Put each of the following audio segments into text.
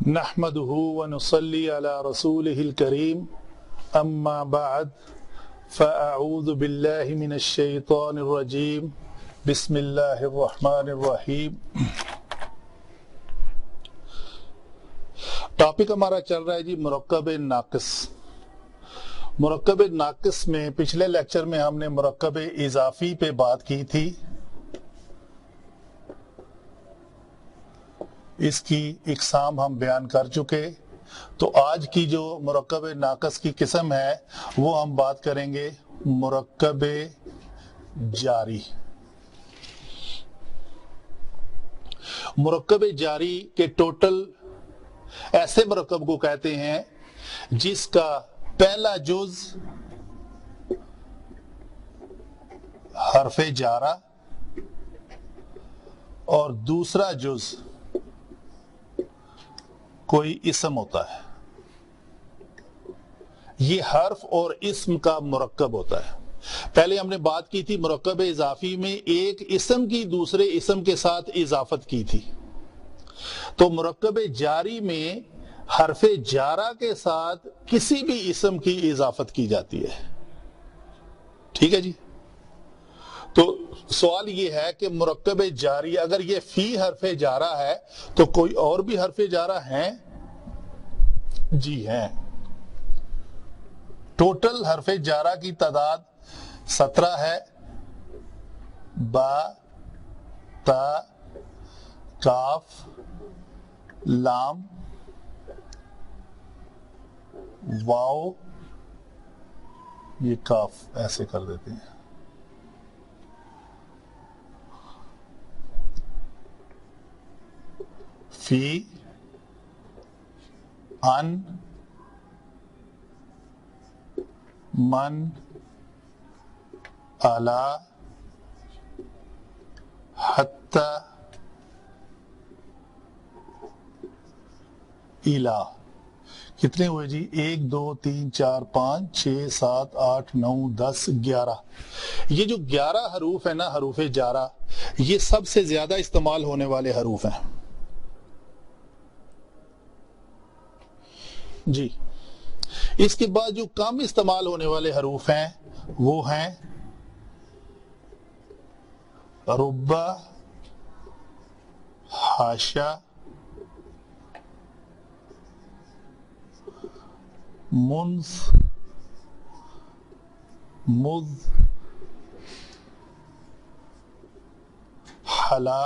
نحمده ونصلي على رسوله الكريم اما بعد فاعوذ بالله من الشیطان الرجیم بسم اللہ الرحمن الرحیم۔ ٹاپک ہمارا چل رہا ہے جی مرکب ناقص۔ مرکب ناقص میں پچھلے لیکچر میں ہم نے مرکب اضافی پہ بات کی تھی، اس کی اقسام ہم بیان کر چکے۔ تو آج کی جو مرکب ناقص کی قسم ہے وہ ہم بات کریں گے مرکب جاری۔ مرکب جاری کے ٹوٹل ایسے مرکب کو کہتے ہیں جس کا پہلا جز حرف جارہ اور دوسرا جز کوئی اسم ہوتا ہے۔ یہ حرف اور اسم کا مرکب ہوتا ہے۔ پہلے ہم نے بات کی تھی مرکب اضافی میں ایک اسم کی دوسرے اسم کے ساتھ اضافت کی تھی، تو مرکب جاری میں حرف جارہ کے ساتھ کسی بھی اسم کی اضافت کی جاتی ہے۔ ٹھیک ہے جی؟ تو سوال یہ ہے کہ مرکب جاری اگر یہ فی حرف جارہ ہے تو کوئی اور بھی حرف جارہ ہیں؟ جی ہیں۔ ٹوٹل حرف جارہ کی تعداد 17 ہے۔ با، تا، کاف، لام، واو، یہ کاف ایسے کر دیتے ہیں، فی، ان، من، الا، حتی، الا۔ کتنے ہوئے جی؟ 1 2 3 4 5 6 7 8 9 10 11۔ یہ جو 11 حروف ہیں نا حروف جارہ، یہ سب سے زیادہ استعمال ہونے والے حروف ہیں جی۔ اس کے بعد جو کم استعمال ہونے والے حروف ہیں وہ ہیں ربا، حاشا، منز، مذ، حلا،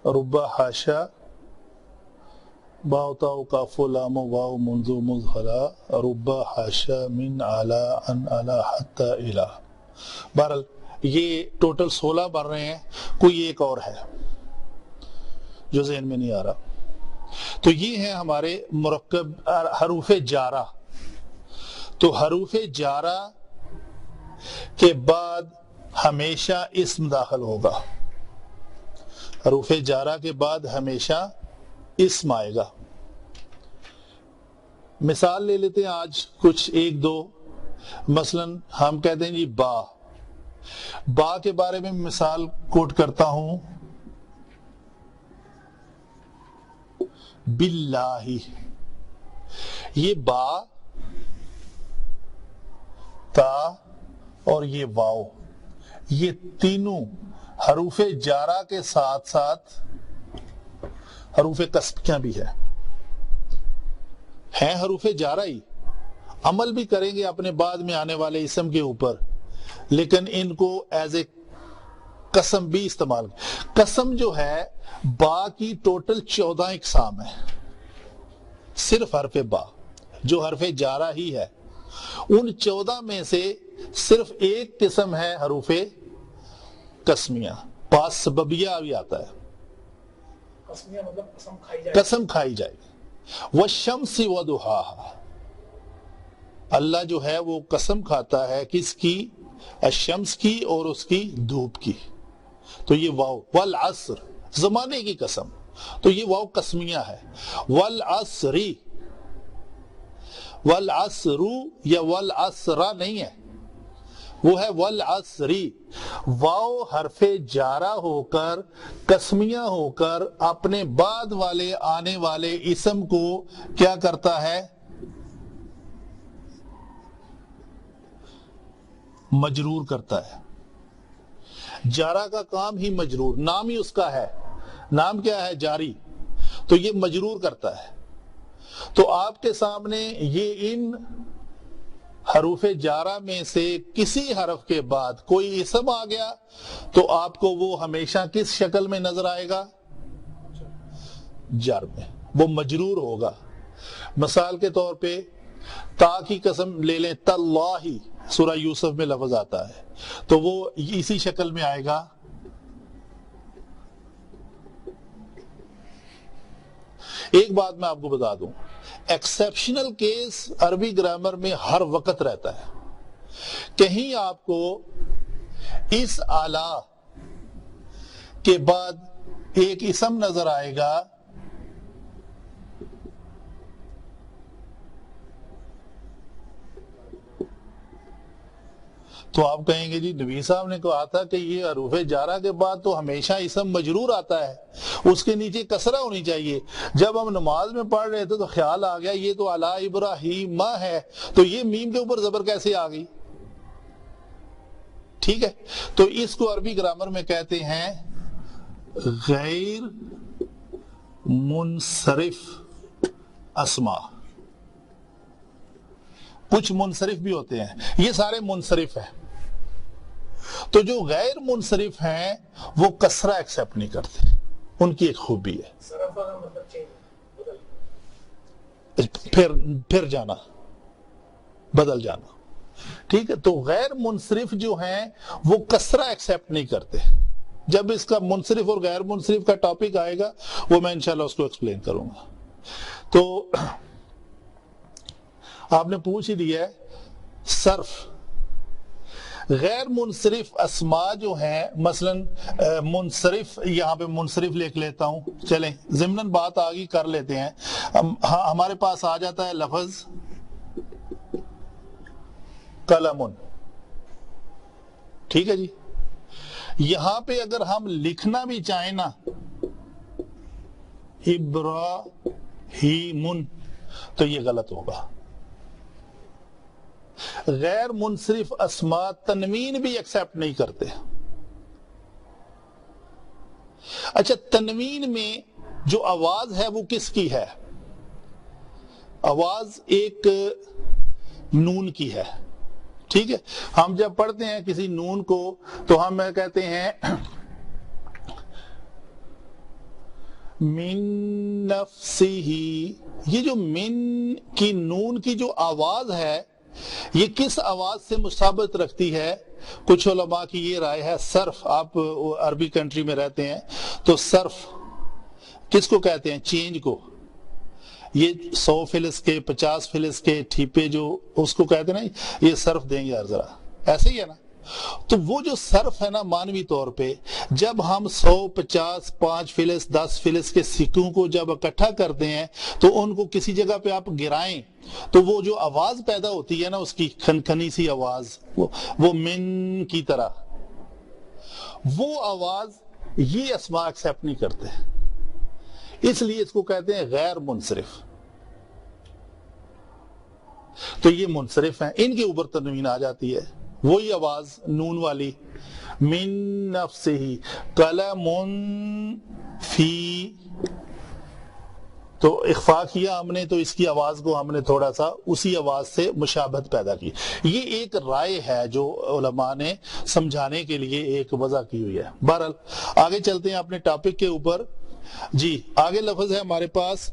ربا، حاشا، باء تاء کاف لام واو منذ مذ حلا، ربا، حاشا، من، اعلی، ان، الا، حتی، الا۔ بہرحال یہ ٹوٹل 16 بن رہے ہیں، کوئی ایک اور ہے جو ذہن میں نہیں آ رہا۔ تو یہ ہیں ہمارے مرکب حروف جارہ۔ تو حروف جارہ کے بعد ہمیشہ اسم داخل ہوگا، حروف جارہ کے بعد ہمیشہ اسم آئے گا۔ مثال لے لیتے ہیں آج کچھ ایک دو۔ مثلا ہم کہتے ہیں جی با۔ با کے بارے میں مثال کوٹ کرتا ہوں، باللہ۔ یہ با، تا اور یہ واو، یہ تینوں حروف جارہ کے ساتھ ساتھ حروف قسمیہ بھی ہے، ہیں حروف جارہ ہی، عمل بھی کریں گے اپنے بعد میں آنے والے اسم کے اوپر، لیکن ان کو ایز اے قسم بھی استعمال۔ قسم جو ہے با کی ٹوٹل 14 اقسام ہے، صرف حرف با جو حرف جارہ ہی ہے، ان 14 میں سے صرف ایک قسم ہے حروف قسمیہ۔ پاس سببیہ بھی آتا ہے، قسمیہ مطلب قسم کھائی جائے گی۔ والشمس وضحاہا، اللہ جو ہے وہ قسم کھاتا ہے کس کی؟ الشمس کی اور اس کی دھوپ کی۔ تو یہ واو، والعصر، زمانے کی قسم، تو یہ واو قسمیہ ہے۔ والعصری، والعصر یا والعصر نہیں ہے، وہ ہے والعصری، واو حرف جارہ ہو کر قسمیہ ہو کر اپنے بعد والے آنے والے اسم کو کیا کرتا ہے؟ مجرور کرتا ہے۔ جارہ کا کام ہی مجرور، نام ہی اس کا ہے، نام کیا ہے؟ جاری، تو یہ مجرور کرتا ہے۔ تو آپ کے سامنے یہ ان حروف جارہ میں سے کسی حرف کے بعد کوئی اسم آ گیا تو آپ کو وہ ہمیشہ کس شکل میں نظر آئے گا؟ جر میں، وہ مجرور ہوگا۔ مثال کے طور پہ تا کی قسم لے لیں، تاللہ، سورہ یوسف میں لفظ آتا ہے تو وہ اسی شکل میں آئے گا۔ ایک بات میں آپ کو بتا دوں، ایکسیپشنل کیس عربی گرامر میں ہر وقت رہتا ہے۔ کہیں آپ کو اس اعلی کے بعد ایک اسم نظر آئے گا تو آپ کہیں گے جی نبی صاحب نے کہا تھا کہ یہ حروف جارہ کے بعد تو ہمیشہ اسم مجرور آتا ہے، اس کے نیچے کسرہ ہونی چاہیے۔ جب ہم نماز میں پڑھ رہے تھے تو خیال آ گیا یہ تو علی ابراہیم ہے، تو یہ میم کے اوپر زبر کیسے آ گئی؟ ٹھیک ہے، تو اس کو عربی گرامر میں کہتے ہیں غیر منصرف اسما۔ کچھ منصرف بھی ہوتے ہیں، یہ سارے منصرف ہیں۔ تو جو غیر منصرف ہیں وہ کسرہ ایکسپٹ نہیں کرتے، ان کی ایک خوبی ہے، پھر جانا، بدل جانا۔ ٹھیک ہے، تو غیر منصرف جو ہیں وہ کسرہ ایکسپٹ نہیں کرتے۔ جب اس کا منصرف اور غیر منصرف کا ٹاپک آئے گا وہ میں انشاءاللہ اس کو ایکسپلین کروں گا۔ تو آپ نے پوچھ ہی دیا ہے صرف غیر منصرف اسماء جو ہیں، مثلا منصرف، یہاں پہ منصرف لکھ لیتا ہوں، چلیں ضمناً بات آگی کر لیتے ہیں۔ ہمارے پاس آ جاتا ہے لفظ قلم، ٹھیک ہے جی، یہاں پہ اگر ہم لکھنا بھی چاہیں نا ابراہیم تو یہ غلط ہوگا۔ غیر منصرف اسماء تنوین بھی ایکسپٹ نہیں کرتے۔ اچھا، تنوین میں جو آواز ہے وہ کس کی ہے؟ آواز ایک نون کی ہے، ٹھیک ہے۔ ہم جب پڑھتے ہیں کسی نون کو تو ہم کہتے ہیں من نفسہ، یہ جو من کی نون کی جو آواز ہے یہ کس آواز سے مشابہت رکھتی ہے؟ کچھ علماء کی یہ رائے ہے صرف، آپ عربی کنٹری میں رہتے ہیں تو صرف کس کو کہتے ہیں؟ چینج کو۔ یہ 100 فلس کے 50 فلس کے ٹھیپے جو اس کو کہتے ہیں نا، یہ صرف دیں گے یار ذرا، ایسے ہی ہے نا۔ تو وہ جو صرف ہے نا مانوی طور پہ، جب ہم 100 50 5 فلس 10 فلس کے سکوں کو جب اکٹھا کرتے ہیں تو ان کو کسی جگہ پہ آپ گرائیں تو وہ جو آواز پیدا ہوتی ہے نا، اس کی کھنکھنی سی آواز، وہ من کی طرح، وہ آواز یہ اسماء ایکسپٹ نہیں کرتے، اس لیے اس کو کہتے ہیں غیر منصرف۔ تو یہ منصرف ہیں، ان کے اوپر تنوین آ جاتی ہے، وہی آواز نون والی، من نفسہ قلم فی، تو اخفا کیا ہم نے تو اس کی آواز کو ہم نے تھوڑا سا اسی آواز سے مشابہت پیدا کی۔ یہ ایک رائے ہے جو علماء نے سمجھانے کے لیے ایک وضع کی ہوئی ہے۔ بہرحال آگے چلتے ہیں اپنے ٹاپک کے اوپر۔ جی آگے لفظ ہے ہمارے پاس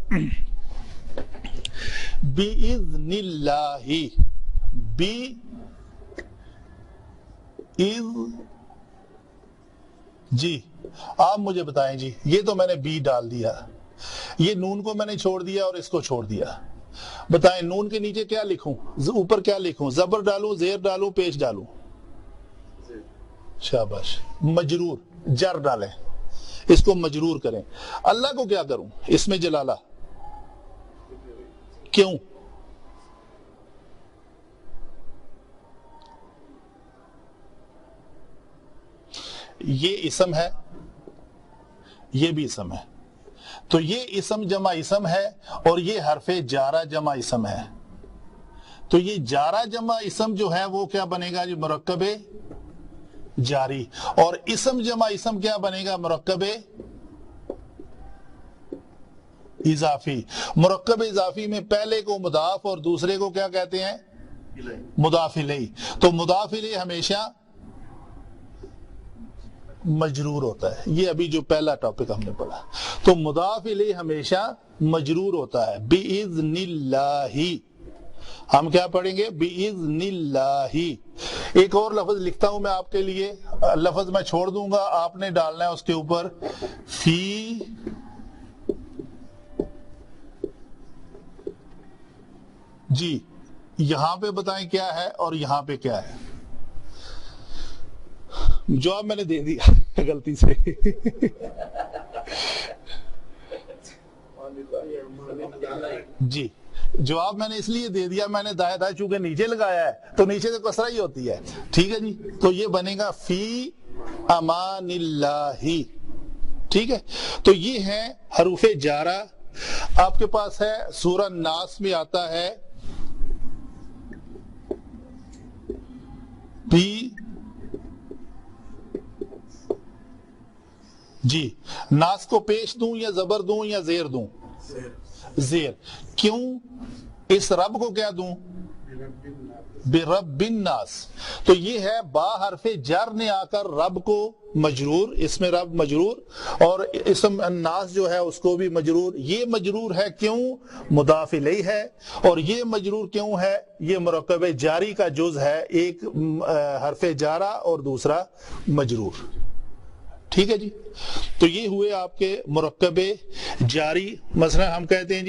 بِإِذْنِ اللَّهِ، جی آپ مجھے بتائیں جی، یہ تو میں نے بی ڈال دیا، یہ نون کو میں نے چھوڑ دیا اور اس کو چھوڑ دیا، بتائیں نون کے نیچے کیا لکھوں، اوپر کیا لکھوں، زبر ڈالوں، زیر ڈالوں، پیش ڈالوں؟ شاباش، مجرور، جر ڈالیں، اس کو مجرور کریں۔ اللہ کو کیا کروں؟ اس میں جلالہ، کیوں؟ یہ اسم ہے، یہ بھی اسم ہے، تو یہ اسم جمع اسم ہے اور یہ حرف جارہ جمع اسم ہے، تو یہ جارہ جمع اسم جو ہے وہ کیا بنے گا جی؟ مرکب جاری. اور اسم جمع اسم کیا بنے گا؟ مرکب اضافی. مرکب اضافی میں پہلے کو مضاف اور دوسرے کو کیا کہتے ہیں؟ مضاف الیہ. تو مضاف الیہ ہمیشہ مجرور ہوتا ہے. یہ ابھی جو پہلا ٹاپک ہم نے پڑھا، تو مضاف الیہ ہمیشہ مجرور ہوتا ہے. بِإِذْنِ اللَّهِ، ہم کیا پڑھیں گے؟ بِإِذْنِ اللَّهِ. ایک اور لفظ لکھتا ہوں میں آپ کے لیے، لفظ میں چھوڑ دوں گا، آپ نے ڈالنا ہے اس کے اوپر فی. جی یہاں پہ بتائیں کیا ہے اور یہاں پہ کیا ہے. جواب میں نے دے دیا غلطی سے. جی جواب میں نے اس لیے دے دیا، میں نے دائیں دائیں چونکہ نیچے لگایا ہے تو نیچے سے کسرہ ہی ہوتی ہے. ٹھیک ہے جی، تو یہ بنے گا فی امان اللہ. ٹھیک ہے، تو یہ ہے حروف جارہ. آپ کے پاس ہے سورہ ناس میں آتا ہے پی. جی ناس کو پیش دوں یا زبر دوں یا زیر دوں؟ زیر. کیوں؟ اس رب کو کیا دوں؟ برب الناس. تو یہ ہے با حرف جر نے آ کر رب کو مجرور، اس میں رب مجرور، اور اسم الناس جو ہے اس کو بھی مجرور. یہ مجرور ہے کیوں؟ مضاف الیہ ہے. اور یہ مجرور کیوں ہے؟ یہ مرکب جاری کا جز ہے، ایک حرف جارہ اور دوسرا مجرور. ٹھیک ہے جی، تو یہ ہوئے آپ کے مرکب جاری. مثلا ہم کہتے ہیں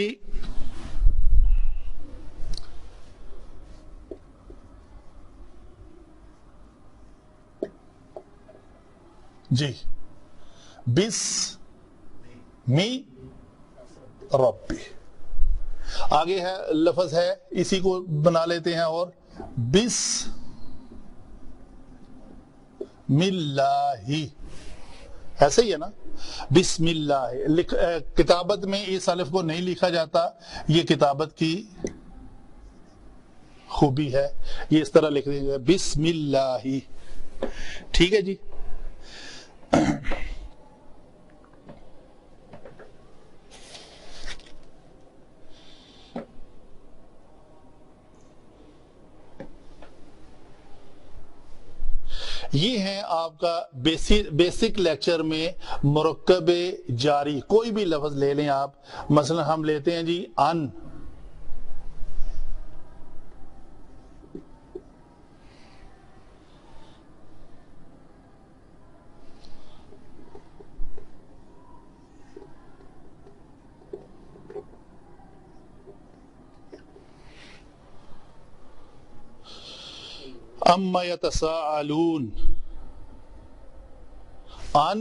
جی بس می ربی. آگے ہے لفظ ہے، اسی کو بنا لیتے ہیں، اور بس اللہ. ایسے ہی ہے نا، بسم اللہ. کتابت میں اس الف کو نہیں لکھا جاتا، یہ کتابت کی خوبی ہے، یہ اس طرح لکھ دیں گے بسم اللہ. ٹھیک ہے جی. یہ ہے آپ کا بیسک لیکچر میں مرکب جاری. کوئی بھی لفظ لے لیں آپ، مثلا ہم لیتے ہیں جی ان. اما یتساءلون عن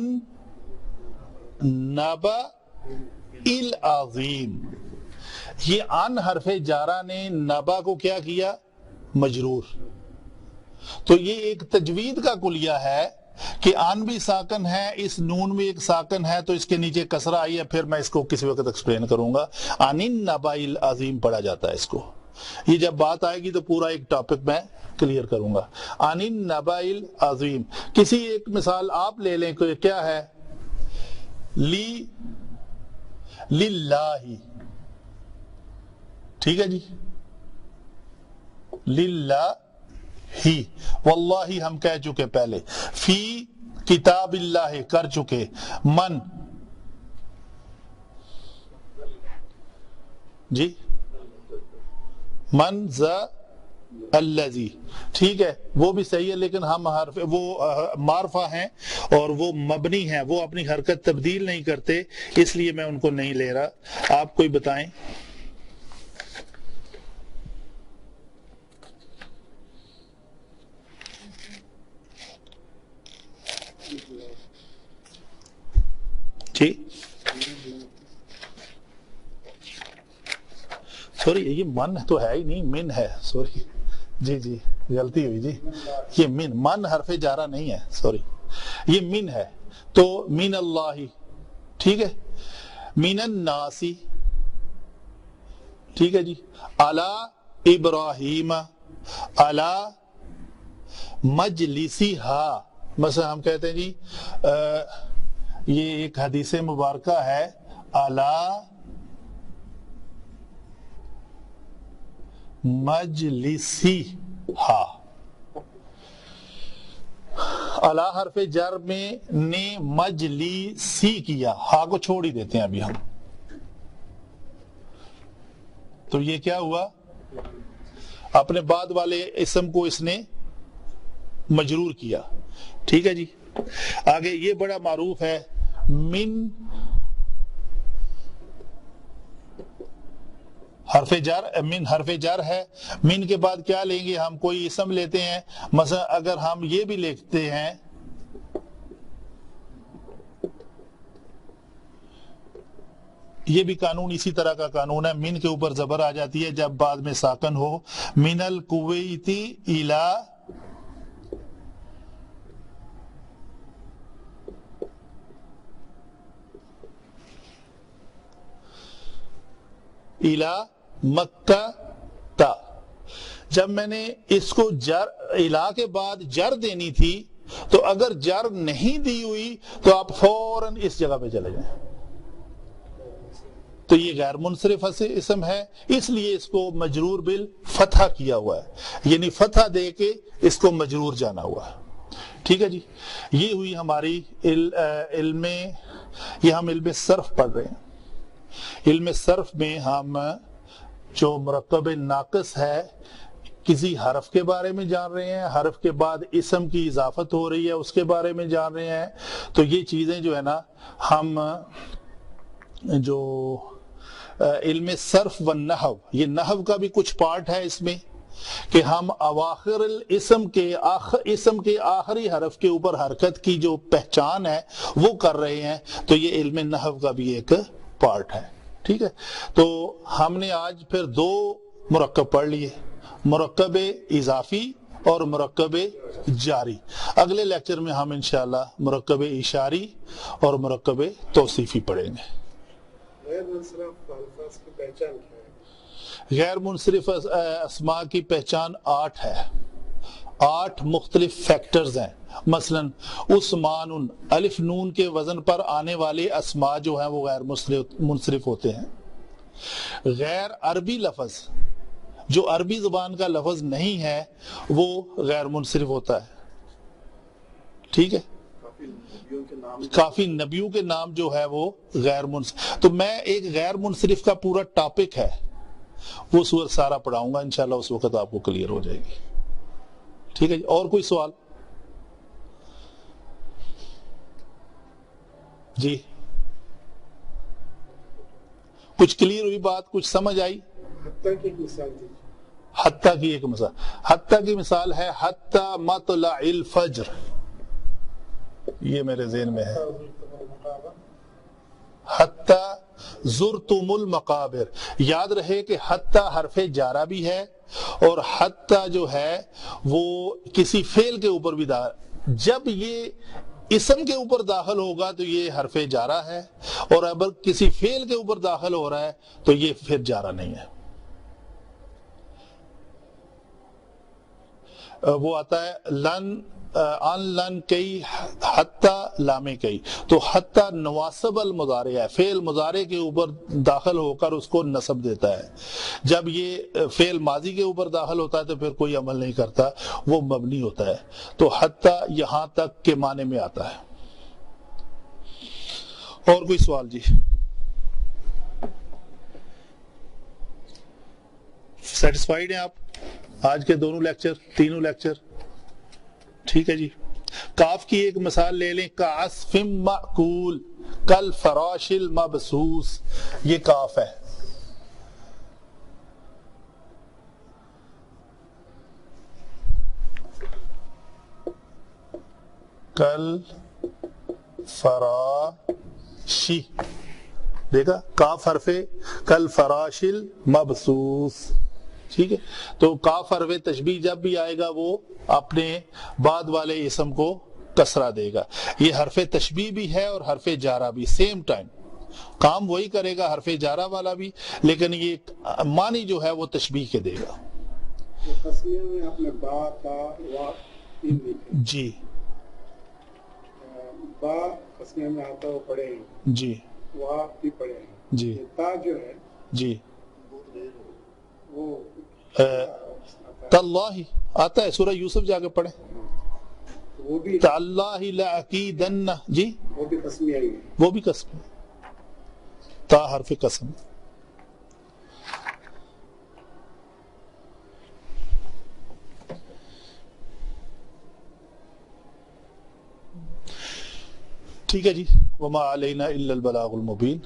نبأ العظیم. یہ ان حرف جارہ نے نبا کو کیا کیا؟ مجرور. تو یہ ایک تجوید کا کلیہ ہے کہ ان بھی ساکن ہے، اس نون میں ایک ساکن ہے، تو اس کے نیچے کسرہ آئی ہے. پھر میں اس کو کسی وقت ایکسپلین کروں گا. عن النبأ العظیم پڑھا جاتا ہے اس کو. یہ جب بات آئے گی تو پورا ایک ٹاپک میں کلیئر کروں گا. عن النبأ العظیم. کسی ایک مثال آپ لے لیں، کیا ہے؟ للہ. ٹھیک ہے جی، للہ ہی. واللہ ہم کہہ چکے پہلے. فی کتاب اللہ کر چکے. من جی من ذا الذی. ٹھیک ہے، وہ بھی صحیح ہے، لیکن ہم حرف وہ معرفہ ہیں اور وہ مبنی ہیں، وہ اپنی حرکت تبدیل نہیں کرتے، اس لیے میں ان کو نہیں لے رہا. آپ کوئی بتائیں. جی سوری، یہ من تو ہے ہی نہیں، من ہے. سوری جی، غلطی ہوئی جی. یہ من حرف جارہ نہیں ہے، سوری، یہ من ہے، تو من اللہ، ٹھیک ہے، من الناسی، ٹھیک ہے جی، علی ابراہیم، علی مجلسی ہا، مثلا ہم کہتے ہیں جی یہ ایک حدیث مبارکہ ہے، علی مجلسی ہا، علی حرف جر میں نے مجلسی کیا، ہا کو چھوڑ ہی دیتے ہیں ابھی ہم، تو یہ کیا ہوا، اپنے بعد والے اسم کو اس نے مجرور کیا، ٹھیک ہے جی۔ آگے یہ بڑا معروف ہے، من حرف جر، من حرف جر ہے، من کے بعد کیا لیں گے ہم، کوئی اسم لیتے ہیں، مثلا اگر ہم یہ بھی لکھتے ہیں یہ بھی قانون اسی طرح کا قانون ہے، من کے اوپر زبر آ جاتی ہے جب بعد میں ساکن ہو، من الکویتی الی مکہ تا، جب میں نے اس کو جر الا کے بعد جر دینی تھی تو اگر جر نہیں دی ہوئی تو آپ فوراً اس جگہ پہ چلے جائیں، تو یہ غیر منصرف اسم ہے، اس لیے اس کو مجرور بالفتحہ کیا ہوا ہے، یعنی فتحہ دے کے اس کو مجرور جانا ہوا ہے، ٹھیک ہے جی۔ یہ ہوئی ہماری علم، یہ ہم علم صرف پڑھ رہے ہیں۔ علم صرف میں ہم جو مرکب ناقص ہے کسی حرف کے بارے میں جان رہے ہیں، حرف کے بعد اسم کی اضافت ہو رہی ہے اس کے بارے میں جان رہے ہیں، تو یہ چیزیں جو ہے نا ہم جو علم صرف و نحو، یہ نحو کا بھی کچھ پارٹ ہے اس میں کہ ہم اواخر الاسم کے اسم کے آخری حرف کے اوپر حرکت کی جو پہچان ہے وہ کر رہے ہیں، تو یہ علم نحو کا بھی ایک پارٹ ہے، ٹھیک ہے۔ تو ہم نے آج پھر دو مرکب پڑھ لیے، مرکب اضافی اور مرکب جاری۔ اگلے لیکچر میں ہم انشاءاللہ مرکب اشاری اور مرکب توصیفی پڑھیں گے۔ غیر منصرف الفاظ کی پہچان کیا ہے؟ غیر منصرف اسماء کی پہچان 8 ہے، 8 مختلف فیکٹرز ہیں، مثلا عثمان، الف نون کے وزن پر آنے والے اسماء جو ہیں وہ غیر منصرف ہوتے ہیں۔ غیر عربی لفظ جو عربی زبان کا لفظ نہیں ہے وہ غیر منصرف ہوتا ہے، ٹھیک ہے۔ کافی نبیوں کے نام جو ہے وہ غیر منصرف، تو میں ایک غیر منصرف کا پورا ٹاپک ہے وہ سورۃ سارہ پڑھاؤں گا انشاءاللہ، اس وقت آپ کو کلیئر ہو جائے گی، ٹھیک ہے جی۔ اور کوئی سوال؟ جی کچھ کلیئر ہوئی بات، کچھ سمجھ آئی؟ حتیٰ کی مثال دیجیے۔ حتیٰ کی ایک مثال، حتیٰ کی مثال ہے حتیٰ مطلع الفجر، یہ میرے ذہن میں ہے، حتیٰ زرتم المقابر، یاد رہے کہ حتیٰ حرف جارہ بھی ہے اور حتیٰ جو ہے وہ کسی فعل کے اوپر بھی جب یہ اسم کے اوپر داخل ہوگا تو یہ حرف جارہ ہے، اور اگر کسی فعل کے اوپر داخل ہو رہا ہے تو یہ پھر جارہ نہیں ہے۔ وہ آتا ہے لن ان لن کئی حتیٰ لام کئی، تو حتیٰ نواسب المضارع ہے، فعل مضارع کے اوپر داخل ہو کر اس کو نصب دیتا ہے، جب یہ فعل ماضی کے اوپر داخل ہوتا ہے تو پھر کوئی عمل نہیں کرتا، وہ مبنی ہوتا ہے، تو حتیٰ یہاں تک کے معنی میں آتا ہے۔ اور کوئی سوال؟ جی سیٹسفائیڈ ہیں آپ آج کے دونوں لیکچر، تینوں لیکچر؟ ٹھیک ہے جی۔ کاف کی ایک مثال لے لیں، کعصف مأکول کالفراش المبثوث، یہ کاف ہے، کل فراشی، دیکھا کاف حرف کل فراش المبثوث، ٹھیک ہے، تو کاف حرف تشبیہ جب بھی آئے گا وہ اپنے بعد والے اسم کو کسرہ دے گا. یہ حرف تشبیہ بھی ہے اور حرف جارہ بھی، سیم ٹائم کام وہی کرے گا، حرف جارہ والا بھی، لیکن یہ معنی جو ہے وہ تشبیہ کے دے گا. تسمیہ میں آپ نے با تا وا تین لکھے. جی با تسمیہ میں آتا وہ پڑھے ہیں، جی وا بھی پڑھے ہیں. جی یہ تا جو ہے جی وہ تاللہ آتا ہے، سورہ یوسف جا کے پڑھیں، وہ بھی تاللہ لأکیدن، جی وہ بھی تسمیہ ہی ہے. وہ بھی قسم ہے، تا حرف قسم. ٹھیک ہے جی، وما علینا الا البلاغ المبین.